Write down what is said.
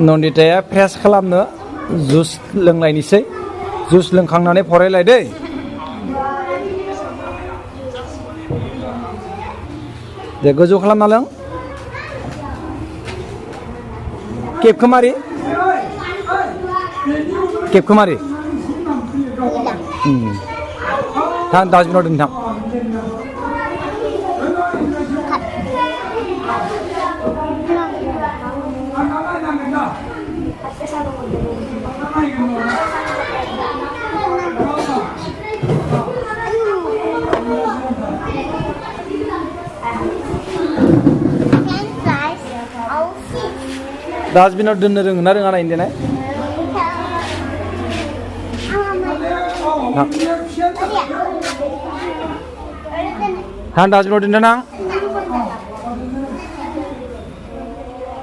नन्दिताया fresh खालामनो juice लोंलायनोसै juice लोंखांनानै फरायलाय दै दे गोजौ खालामना लों केकखौ मारि थां डास्टबिनाव दोन थां डास्टबिनाव दोननो रोङोना रोङा नायनो देनाय थां डास्टबिनाव दोनदो नां